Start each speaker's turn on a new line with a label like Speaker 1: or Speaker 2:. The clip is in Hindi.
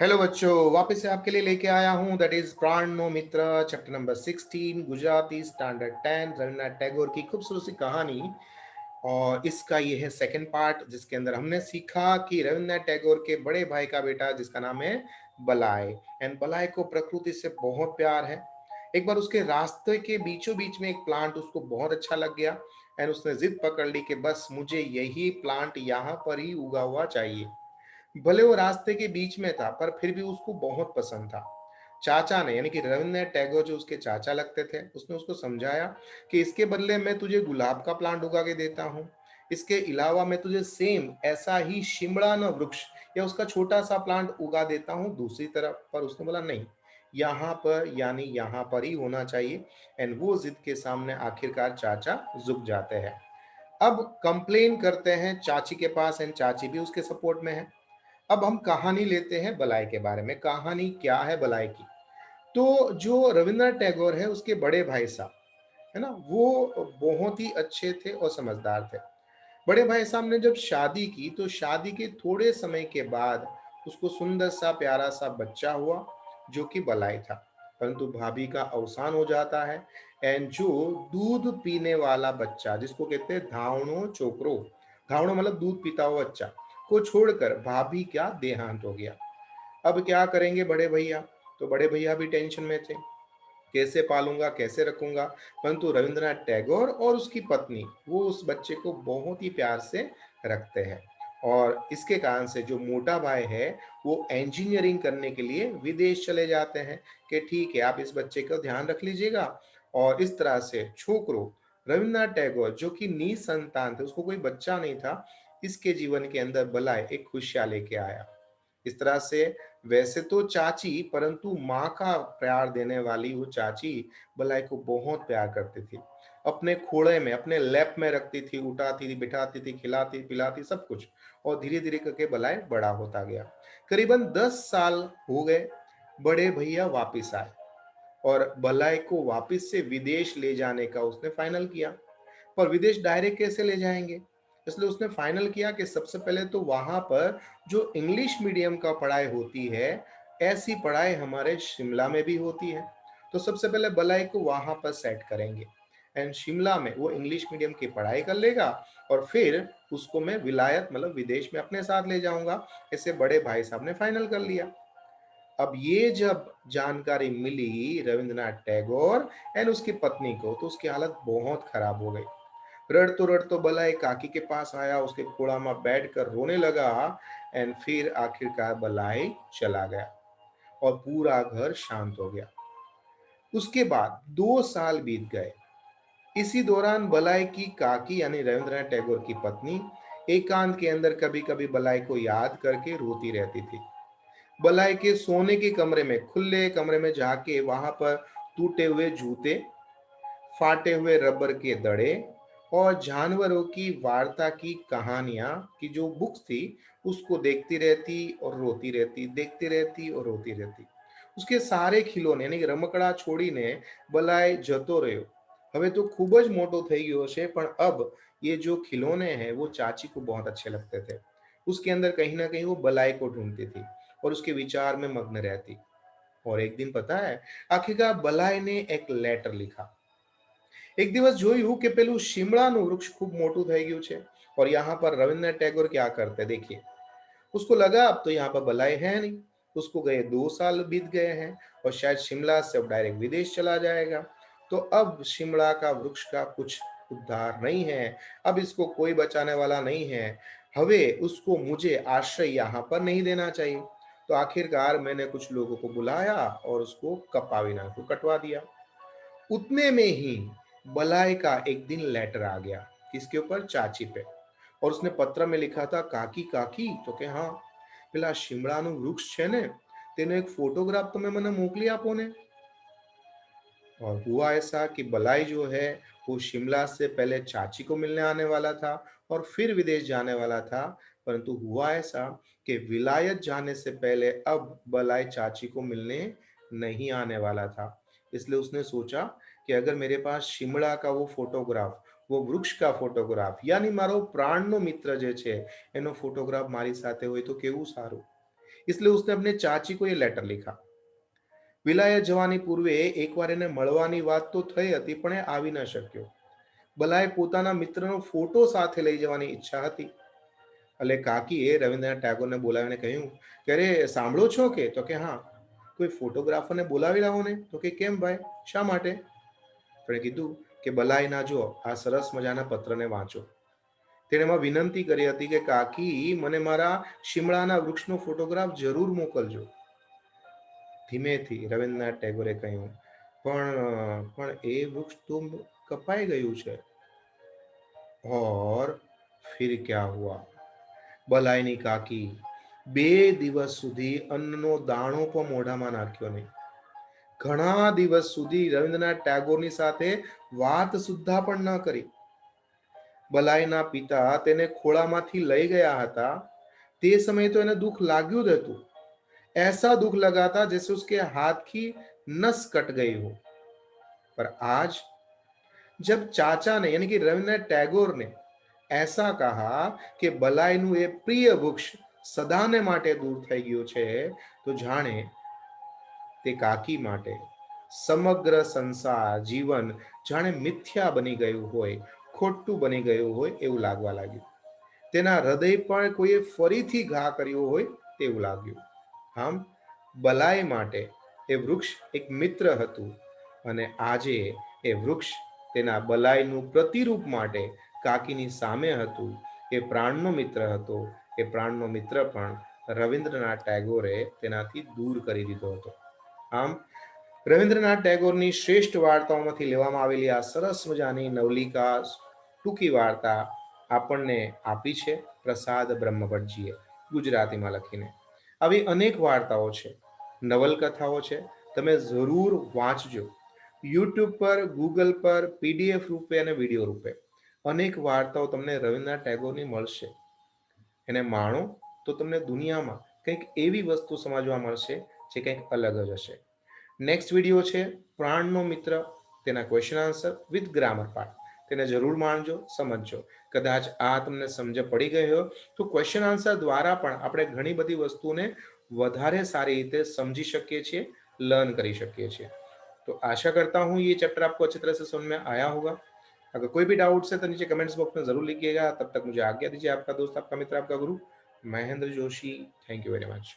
Speaker 1: हेलो बच्चों, वापस से आपके लिए लेके आया हूँ दैट इज प्राणनो मित्र chapter number 16 Gujarati standard 10 Rabindranath Tagore की खूबसूरत सी कहानी। और इसका ये है सेकंड पार्ट जिसके अंदर हमने सीखा कि रविन्द्रनाथ टैगोर के बड़े भाई का बेटा जिसका नाम है बलाय। एंड बलाय को प्रकृति से बहुत प्यार है। एक बार उसके रास्ते के बीचों बीच में एक प्लांट उसको बहुत अच्छा लग गया। एंड उसने जिद पकड़ ली कि बस मुझे यही प्लांट यहाँ पर ही उगा हुआ चाहिए। भले वो रास्ते के बीच में था पर फिर भी उसको बहुत पसंद था। चाचा ने यानी कि रविन्द्रनाथ टैगोर जो उसके चाचा लगते थे उसने उसको समझाया कि इसके बदले मैं तुझे गुलाब का प्लांट उगा के देता हूँ। इसके अलावा मैं तुझे सेम ऐसा ही शिमलाना वृक्ष या उसका छोटा सा प्लांट उगा देता हूँ दूसरी तरफ। पर उसने बोला नहीं, यहाँ पर यानी यहाँ पर ही होना चाहिए। एंड वो जिद के सामने आखिरकार चाचा झुक जाते हैं। अब कंप्लेन करते हैं चाची के पास एंड चाची भी उसके सपोर्ट में है। अब हम कहानी लेते हैं बलाय के बारे में। कहानी क्या है बलाय की? तो जो रविन्द्रनाथ टैगोर है उसके बड़े भाई साहब है ना, वो बहुत ही अच्छे थे और समझदार थे। बड़े भाई साहब ने जब शादी की तो शादी के थोड़े समय के बाद उसको सुंदर सा प्यारा सा बच्चा हुआ जो कि बलाय था। परंतु भाभी का अवसान हो जाता है। एंड जो दूध पीने वाला बच्चा जिसको कहते हैं धावणो चोकरो, धावणो मतलब दूध पीता हुआ बच्चा, को छोड़कर भाभी का देहांत हो गया। अब क्या करेंगे बड़े भैया? तो बड़े भैया भी टेंशन में थे, कैसे पालूंगा कैसे रखूंगा। परंतु रविंद्रनाथ टैगोर और उसकी पत्नी वो उस बच्चे को बहुत ही प्यार से रखते हैं। और इसके कारण से जो मोटा भाई है वो इंजीनियरिंग करने के लिए विदेश चले जाते हैं कि ठीक है आप इस बच्चे का ध्यान रख लीजिएगा। और इस तरह से छोकरो रविन्द्रनाथ टैगोर जो कि निसंतान थे, उसको कोई बच्चा नहीं था, इसके जीवन के अंदर बलाय एक खुशियां लेके आया। इस तरह से वैसे तो चाची परंतु माँ का प्यार देने वाली वो चाची बलाई को बहुत प्यार करती थी। अपने खोड़े में अपने लैप में रखती थी, उठाती थी, बिठाती थी, खिलाती पिलाती सब कुछ। और धीरे धीरे करके बलाई बड़ा होता गया। करीबन 10 साल हो गए। बड़े भैया वापिस आए और बलाई को वापिस से विदेश ले जाने का उसने फाइनल किया। पर विदेश डायरेक्ट कैसे ले जाएंगे? इसलिए उसने फाइनल किया कि सबसे पहले तो वहां पर जो इंग्लिश मीडियम का पढ़ाई होती है, ऐसी पढ़ाई हमारे शिमला में भी होती है। तो सबसे पहले बलाई को वहां पर सेट करेंगे। एंड शिमला में वो इंग्लिश मीडियम की पढ़ाई कर लेगा और फिर उसको मैं विलायत मतलब विदेश में अपने साथ ले जाऊंगा। ऐसे बड़े भाई साहब ने फाइनल कर लिया। अब ये जब जानकारी मिली रविंद्रनाथ टैगोर एंड उसकी पत्नी को तो उसकी हालत बहुत खराब हो गई। रड़ तो बलाय काकी के पास आया, उसके घोड़ा में बैठकर रोने लगा। एंड फिर आखिरकार बलाय चला गया और पूरा घर शांत हो गया। उसके बाद 2 साल बीत गए। इसी दौरान बलाय की काकी यानी रविंद्रनाथ टैगोर की पत्नी एकांत के अंदर कभी कभी बलाय को याद करके रोती रहती थी। बलाय के सोने के कमरे में, खुले कमरे में जाके वहां पर टूटे हुए जूते, फाटे हुए रबर के दड़े और जानवरों की वार्ता की कहानियां की जो बुक्स थी उसको देखती रहती और रोती रहती, देखती रहती और रोती रहती। उसके सारे खिलौने यानी કે રમકડા છોડીને બલાય જતો રહ્યો। હવે તો ખૂબ જ મોટો થઈ ગયો છે પણ अब ये जो खिलौने हैं वो चाची को बहुत अच्छे लगते थे। उसके अंदर कहीं ना कहीं वो बलाई को ढूंढती थी और उसके विचार में मग्न रहती। और एक दिन पता है आखिरकार बलाई ने एक लेटर लिखा। एक દિવસ જોયું કે પેલું શિમળાનું વૃક્ષ ખૂબ મોટું થઈ ગયું છે। और यहाँ पर रविन्द्रनाथ टैगोर क्या करते देखिए। उसको लगा अब तो यहाँ पर बलाई है नहीं। उसको गए 2 साल बीत गए हैं और शायद शिमला से अब डायरेक्ट विदेश चला जाएगा। तो अब शिमला का वृक्ष का कुछ उद्धार नहीं है। अब इसको कोई बचाने वाला नहीं है। हवे उसको मुझे आश्रय यहाँ पर नहीं देना चाहिए। तो आखिरकार मैंने कुछ लोगों को बुलाया और उसको कपावीना को कटवा दिया। उतने में ही बलाय का एक दिन लेटर आ गया। किसके ऊपर? चाची पे। और उसने पत्र में लिखा था काकी काकी तो के हाँ પેલા શિમળાનું વૃક્ષ છે ને તેનો એક ફોટોગ્રાફ તમે મને મોકલી આપો ને। और हुआ ऐसा कि बलाई जो है वो शिमला से पहले चाची को मिलने आने वाला था और फिर विदेश जाने वाला था। परंतु हुआ ऐसा कि विलायत जाने से पहले अब बलाई चाची को मिलने नहीं आने वाला था। इसलिए उसने सोचा कि अगर मेरे पास शिमला का वो फोटोग्राफ, वो वृक्ष का फोटोग्राफ यानी मारो प्राणનો મિત્ર જે છે એનો ફોટોગ્રાફ મારી સાથે હોય તો કેવું સારું। इसलिए उसने अपने चाची को ये लेटर लिखा। વિલાયત જવાની પૂર્વે એકવાર એને મળવાની વાત તો થઈ હતી, પણ એ આવી ન શક્યો. બલાએ પોતાના મિત્રનો ફોટો સાથે લઈ જવાની ઈચ્છા હતી. એટલે કાકીએ રવિન્દ્રનાથ ટાગોરને બોલાવીને કહ્યું કે અરે સાંભળો છો કે? તો કે હા. કોઈ ફોટોગ્રાફરને બોલાવી લાવો ને. તો કે કેમ ભાઈ, શા માટે? તેણે કીધું કે બલાઈના જો આ સરસ મજાના પત્રને વાંચો. તેણે એમાં વિનંતી કરી હતી કે કાકી મને મારા શિમળાના વૃક્ષનો ફોટોગ્રાફ જરૂર મોકલજો. ધીમેથી રવિન્દ્રનાથ ટેગોરે કહ્યું પણ એ વૃક્ષ તો કપાઈ ગયું છે. और फिर क्या हुआ? બલાઈની કાકી 2 દિવસ સુધી અન્નનો દાણો પણ મોઢામાં નાખ્યો નહીં. ઘણા દિવસ સુધી રવિન્દ્રનાથ ટાગોરની સાથે વાત સુદ્ધા પણ ન કરી. બલાઈના પિતા તેને ખોળામાંથી લઈ ગયા હતા. તે સમયે તો એને દુઃખ લાગ્યું જ હતું. ऐसा दुख लगा था जैसे उसके हाथ की नस कट गई हो। पर आज जब चाचा ने यानी कि रविन्द्रनाथ टैगोर ने ऐसा कहा कि બલાઈનું એ પ્રિય વૃક્ષ સદાને માટે દૂર થઈ ગયું છે, તો જાણે તે કાકી માટે સમગ્ર સંસાર જીવન જાણે મિથ્યા બની ગયું હોય, ખોટું બની ગયું હોય એવું લાગવા લાગ્યું. તેના હૃદય પર કોઈએ ફરીથી ઘા કર્યો હોય તેવું લાગ્યું. આમ બલાઈ માટે એ વૃક્ષ એક મિત્ર હતું, અને આજે એ વૃક્ષ તેના બલાઈનું પ્રતિરૂપ માટે કાકીની સામે હતું. એ પ્રાણનો મિત્ર હતો. એ પ્રાણનો મિત્ર પણ રવિન્દ્રનાથ ટાગોરે તેનાથી દૂર કરી દીધો હતો. આમ રવિન્દ્રનાથ ટાગોરની શ્રેષ્ઠ વાર્તાઓમાંથી લેવામાં આવેલી આ સરસ મજાની નવલિકા ટૂંકી વાર્તા આપણને આપી છે પ્રસાદ બ્રહ્મભટ્ટજીએ ગુજરાતીમાં લખીને. આવી અનેક વાર્તાઓ છે, નવલકથાઓ છે, તમે જરૂર વાંચજો. યુટ્યુબ પર, ગૂગલ પર PDF રૂપે અને વિડીયો રૂપે અનેક વાર્તાઓ તમને રવિન્દ્રનાથ ટાગોરની મળશે. એને માણો તો તમને દુનિયામાં કંઈક એવી વસ્તુ સમજવા મળશે જે કંઈક અલગ જ હશે. નેક્સ્ટ વિડીયો છે પ્રાણનો મિત્ર, તેના question answer with grammar part. તેને જરૂર માણજો, સમજજો. કદાચ આ તમને સમજ પડી ગઈ હોય તો ક્વેશ્ચન આન્સર દ્વારા પણ આપણે ઘણી બધી વસ્તુને વધારે સારી રીતે समझी શકીએ છીએ, लर्न કરી શકીએ છીએ. तो आशा करता हूँ ये चैप्टर आपको अच्छी तरह से समझ में आया होगा. अगर कोई भी डाउट्स है तो नीचे कमेंट्स बॉक्स में जरूर लिखिएगा. तब तक मुझे आज्ञा दीजिए. आपका दोस्त, आपका मित्र, आपका गुरु Mahendra Joshi. Thank you very much.